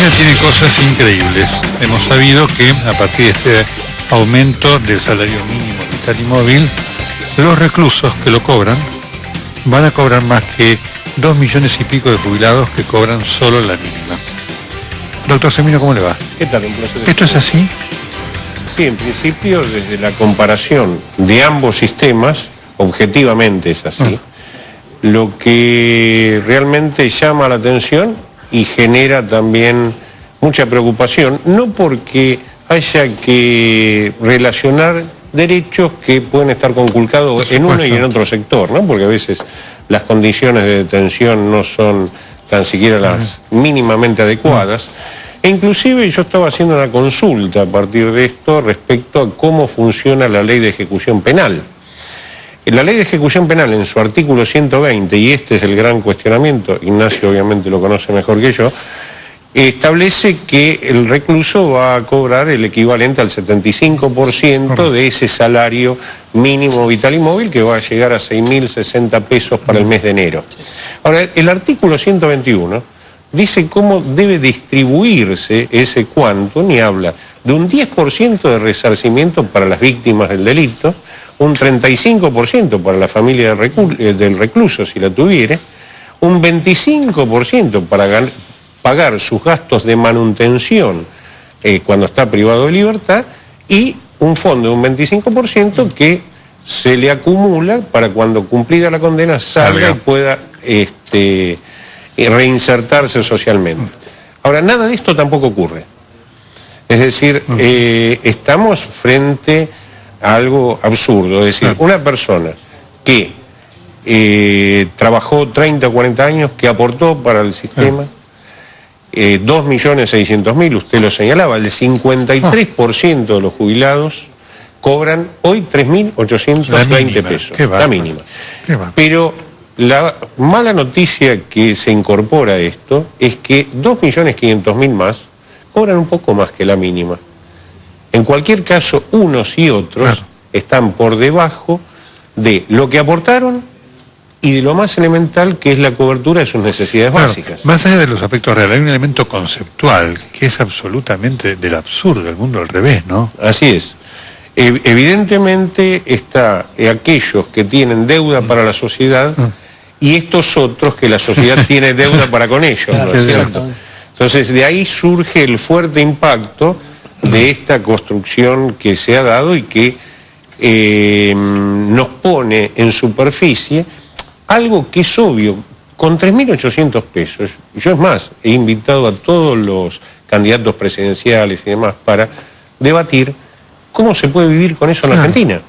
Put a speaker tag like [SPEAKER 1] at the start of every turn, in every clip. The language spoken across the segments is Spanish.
[SPEAKER 1] Argentina tiene cosas increíbles. Hemos sabido que a partir de este aumento del salario mínimo vital y móvil, los reclusos que lo cobran van a cobrar más que 2 millones y pico de jubilados que cobran solo la mínima. Doctor Semino, ¿cómo le va?
[SPEAKER 2] ¿Qué tal? Un placer.
[SPEAKER 1] ¿Esto es así?
[SPEAKER 2] Sí, en principio, desde la comparación de ambos sistemas, objetivamente es así. Lo que realmente llama la atención y genera también mucha preocupación, no porque haya que relacionar derechos que pueden estar conculcados en uno y en otro sector, ¿no? Porque a veces las condiciones de detención no son tan siquiera las mínimamente adecuadas. E inclusive yo estaba haciendo una consulta a partir de esto respecto a cómo funciona la ley de ejecución penal. La ley de ejecución penal en su artículo 120, y este es el gran cuestionamiento, Ignacio obviamente lo conoce mejor que yo, establece que el recluso va a cobrar el equivalente al 75% de ese salario mínimo vital y móvil, que va a llegar a 6.060 pesos para el mes de enero. Ahora, el artículo 121 dice cómo debe distribuirse ese quantum y habla de un 10% de resarcimiento para las víctimas del delito, un 35% para la familia del recluso si la tuviere, un 25% para pagar sus gastos de manutención cuando está privado de libertad, y un fondo de un 25% que se le acumula para cuando cumplida la condena salga y pueda reinsertarse socialmente. Ahora, nada de esto tampoco ocurre. Es decir, estamos frente a algo absurdo. Es decir, una persona que trabajó 30 o 40 años, que aportó para el sistema, 2.600.000, usted lo señalaba, el 53% de los jubilados cobran hoy 3.820 pesos. La mínima. Pero la mala noticia que se incorpora a esto es que 2.500.000 más cobran un poco más que la mínima. En cualquier caso, unos y otros están por debajo de lo que aportaron y de lo más elemental, que es la cobertura de sus necesidades básicas.
[SPEAKER 1] Más allá de los aspectos reales, hay un elemento conceptual que es absolutamente del absurdo, el mundo al revés, ¿no?
[SPEAKER 2] Así es. Evidentemente está aquellos que tienen deuda para la sociedad y estos otros que la sociedad tiene deuda para con ellos, ¿no es cierto? Entonces, de ahí surge el fuerte impacto de esta construcción que se ha dado y que nos pone en superficie algo que es obvio. Con 3.800 pesos, yo es más, he invitado a todos los candidatos presidenciales y demás para debatir cómo se puede vivir con eso en Argentina.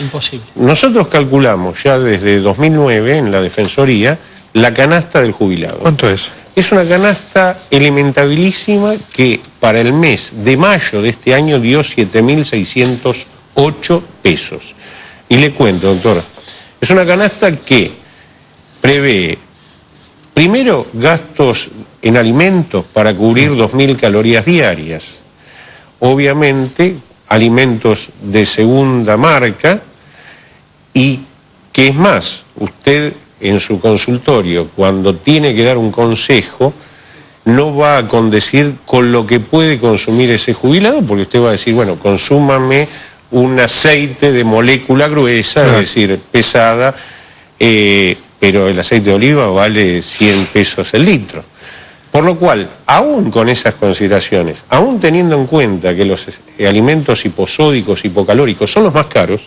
[SPEAKER 3] Imposible.
[SPEAKER 2] Nosotros calculamos ya desde 2009 en la Defensoría la canasta del jubilado.
[SPEAKER 1] ¿Cuánto es?
[SPEAKER 2] Es una canasta elementabilísima que para el mes de mayo de este año dio 7.608 pesos. Y le cuento, doctora, es una canasta que prevé, primero, gastos en alimentos para cubrir 2.000 calorías diarias. Obviamente, alimentos de segunda marca, y que es más, usted en su consultorio, cuando tiene que dar un consejo, no va a condecir con lo que puede consumir ese jubilado, porque usted va a decir, bueno, consúmame un aceite de molécula gruesa, es decir, pesada, pero el aceite de oliva vale 100 pesos el litro. Por lo cual, aún con esas consideraciones, aún teniendo en cuenta que los alimentos hiposódicos, hipocalóricos son los más caros,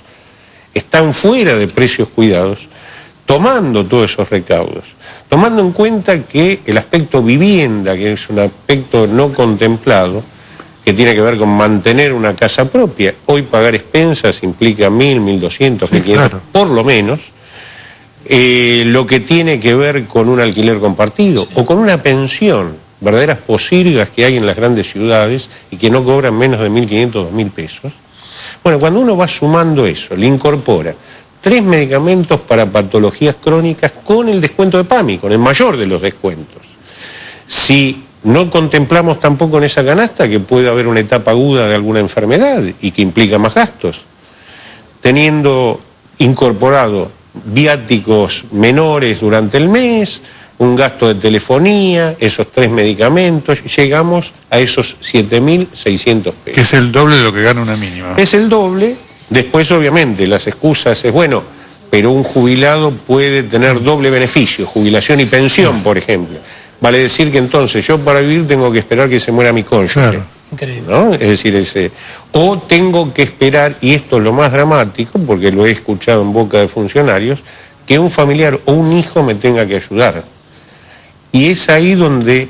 [SPEAKER 2] están fuera de precios cuidados, tomando todos esos recaudos, tomando en cuenta que el aspecto vivienda, que es un aspecto no contemplado, que tiene que ver con mantener una casa propia, hoy pagar expensas implica 1.000, 1.200, 1.500, por lo menos, lo que tiene que ver con un alquiler compartido o con una pensión, verdaderas posilgas que hay en las grandes ciudades y que no cobran menos de 1.500, 2.000 pesos. Bueno, cuando uno va sumando eso, le incorpora 3 medicamentos para patologías crónicas con el descuento de PAMI, con el mayor de los descuentos. Si no contemplamos tampoco en esa canasta que puede haber una etapa aguda de alguna enfermedad y que implica más gastos, teniendo incorporado viáticos menores durante el mes, un gasto de telefonía, esos 3 medicamentos, llegamos a esos 7.600 pesos.
[SPEAKER 1] Que es el doble de lo que gana una mínima.
[SPEAKER 2] Es el doble. Después, obviamente, las excusas es, bueno, pero un jubilado puede tener doble beneficio, jubilación y pensión, por ejemplo. Vale decir que entonces yo para vivir tengo que esperar que se muera mi cónyuge.
[SPEAKER 1] Claro.
[SPEAKER 3] Increíble.
[SPEAKER 2] ¿No? Es decir, o tengo que esperar, y esto es lo más dramático, porque lo he escuchado en boca de funcionarios, que un familiar o un hijo me tenga que ayudar. Y es ahí donde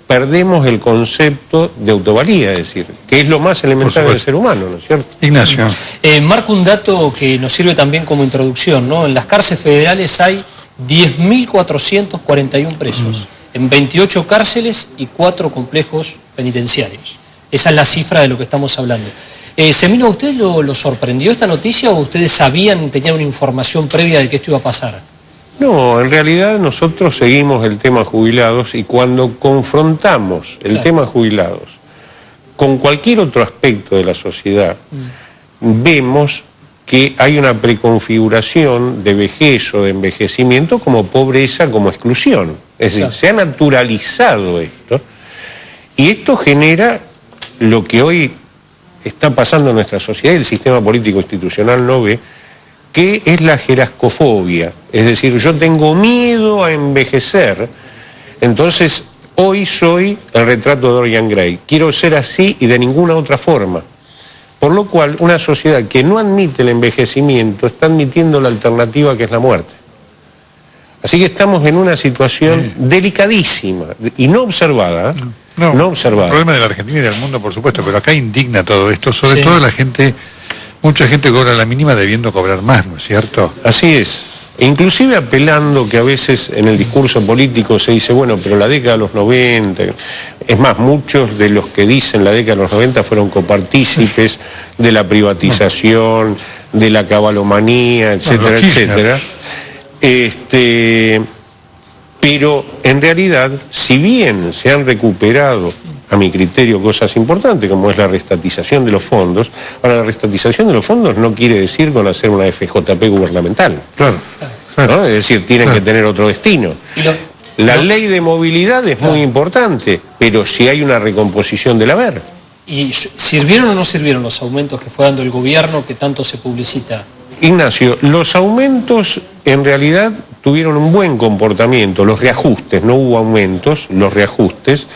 [SPEAKER 2] perdemos el concepto de autovalía, es decir, que es lo más elemental del ser humano, ¿no es cierto?
[SPEAKER 1] Ignacio.
[SPEAKER 3] Marco un dato que nos sirve también como introducción, ¿no? En las cárceles federales hay 10.441 presos, en 28 cárceles y 4 complejos penitenciarios. Esa es la cifra de lo que estamos hablando. Semino, ¿a usted lo sorprendió esta noticia o ustedes sabían, tenían una información previa de que esto iba a pasar?
[SPEAKER 2] No, en realidad nosotros seguimos el tema jubilados y cuando confrontamos el tema jubilados con cualquier otro aspecto de la sociedad, vemos que hay una preconfiguración de vejez o de envejecimiento como pobreza, como exclusión. Es decir, se ha naturalizado esto y esto genera lo que hoy está pasando en nuestra sociedad y el sistema político institucional no ve, que es la jerarcofobia. Es decir, yo tengo miedo a envejecer, entonces hoy soy el retrato de Dorian Gray. Quiero ser así y de ninguna otra forma. Por lo cual, una sociedad que no admite el envejecimiento está admitiendo la alternativa que es la muerte. Así que estamos en una situación delicadísima y no observada. No observada.
[SPEAKER 1] El problema de la Argentina y del mundo, por supuesto, pero acá indigna todo esto, sobre todo la gente. Mucha gente cobra la mínima debiendo cobrar más, ¿no es cierto?
[SPEAKER 2] Así es. E inclusive apelando que a veces en el discurso político se dice, bueno, pero la década de los 90... Es más, muchos de los que dicen la década de los 90 fueron copartícipes de la privatización, de la cabalomanía, etcétera, etcétera. Pero en realidad, si bien se han recuperado, a mi criterio, cosas importantes, como es la reestatización de los fondos. Ahora, la reestatización de los fondos no quiere decir con hacer una FJP gubernamental.
[SPEAKER 1] Claro.
[SPEAKER 2] ¿No? Es decir, tienen que tener otro destino. La ley de movilidad es muy importante, pero si hay una recomposición del haber.
[SPEAKER 3] ¿Y sirvieron o no sirvieron los aumentos que fue dando el gobierno que tanto se publicita?
[SPEAKER 2] Ignacio, los aumentos en realidad tuvieron un buen comportamiento, los reajustes, no hubo aumentos, los reajustes,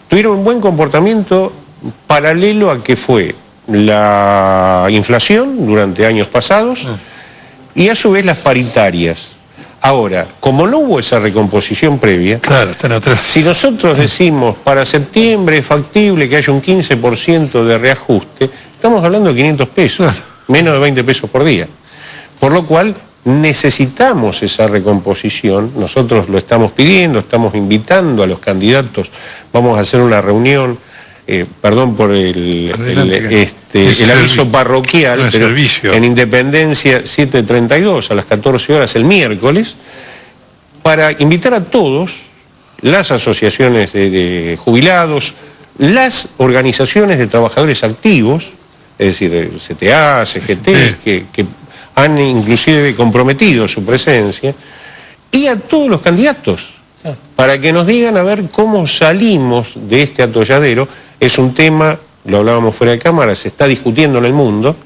[SPEAKER 2] tuvieron un buen comportamiento paralelo a que fue la inflación durante años pasados y a su vez las paritarias. Ahora, como no hubo esa recomposición previa,
[SPEAKER 1] claro, están atrás.
[SPEAKER 2] Si nosotros decimos para septiembre es factible que haya un 15% de reajuste, estamos hablando de 500 pesos, menos de 20 pesos por día. Por lo cual necesitamos esa recomposición, nosotros lo estamos pidiendo, estamos invitando a los candidatos, vamos a hacer una reunión, perdón por el aviso parroquial, pero en Independencia 732 a las 14 horas el miércoles, para invitar a todos, las asociaciones de jubilados, las organizaciones de trabajadores activos, es decir, CTA, CGT, que han inclusive comprometido su presencia, y a todos los candidatos, para que nos digan a ver cómo salimos de este atolladero. Es un tema, lo hablábamos fuera de cámara, se está discutiendo en el mundo,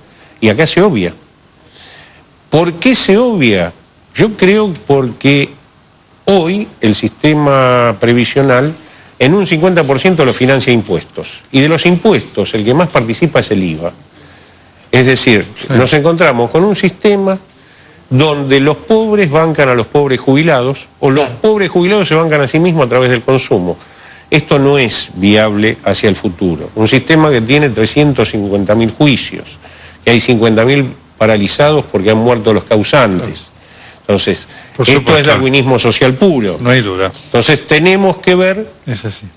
[SPEAKER 2] y acá se obvia. ¿Por qué se obvia? Yo creo porque hoy el sistema previsional en un 50% lo financia impuestos, y de los impuestos el que más participa es el IVA. Es decir, nos encontramos con un sistema donde los pobres bancan a los pobres jubilados, o los pobres jubilados se bancan a sí mismos a través del consumo. Esto no es viable hacia el futuro. Un sistema que tiene 350.000 juicios, que hay 50.000 paralizados porque han muerto los causantes. Entonces, esto es darwinismo social puro.
[SPEAKER 1] No hay duda.
[SPEAKER 2] Entonces tenemos que ver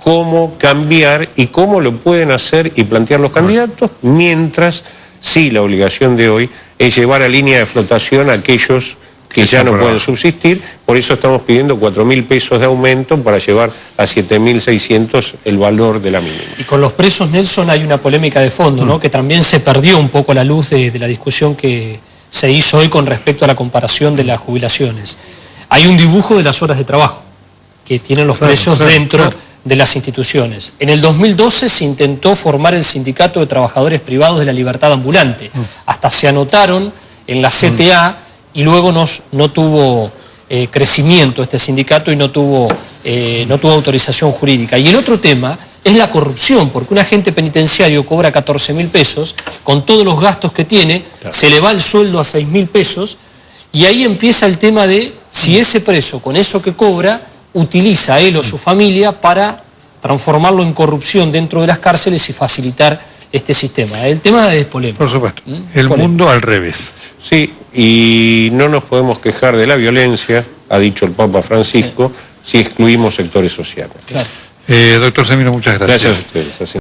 [SPEAKER 2] cómo cambiar y cómo lo pueden hacer y plantear los candidatos, mientras sí la obligación de hoy es llevar a línea de flotación a aquellos que ya no pueden subsistir. Por eso estamos pidiendo 4.000 pesos de aumento para llevar a 7.600 el valor de la mínima.
[SPEAKER 3] Y con los presos, Nelson, hay una polémica de fondo, ¿no? Que también se perdió un poco a la luz de la discusión que se hizo hoy con respecto a la comparación de las jubilaciones. Hay un dibujo de las horas de trabajo. que tienen los presos dentro de las instituciones. En el 2012 se intentó formar el Sindicato de Trabajadores Privados de la Libertad Ambulante. Hasta se anotaron en la CTA y luego no tuvo crecimiento este sindicato y no tuvo autorización jurídica. Y el otro tema es la corrupción, porque un agente penitenciario cobra 14.000 pesos, con todos los gastos que tiene, se le va el sueldo a 6.000 pesos, y ahí empieza el tema de si ese preso, con eso que cobra, utiliza él o su familia para transformarlo en corrupción dentro de las cárceles y facilitar este sistema. El tema es polémico.
[SPEAKER 1] Por supuesto. El mundo al revés.
[SPEAKER 2] Sí, y no nos podemos quejar de la violencia, ha dicho el Papa Francisco, si excluimos sectores sociales.
[SPEAKER 3] Claro.
[SPEAKER 1] Doctor Semino, muchas gracias.
[SPEAKER 2] Gracias a ustedes.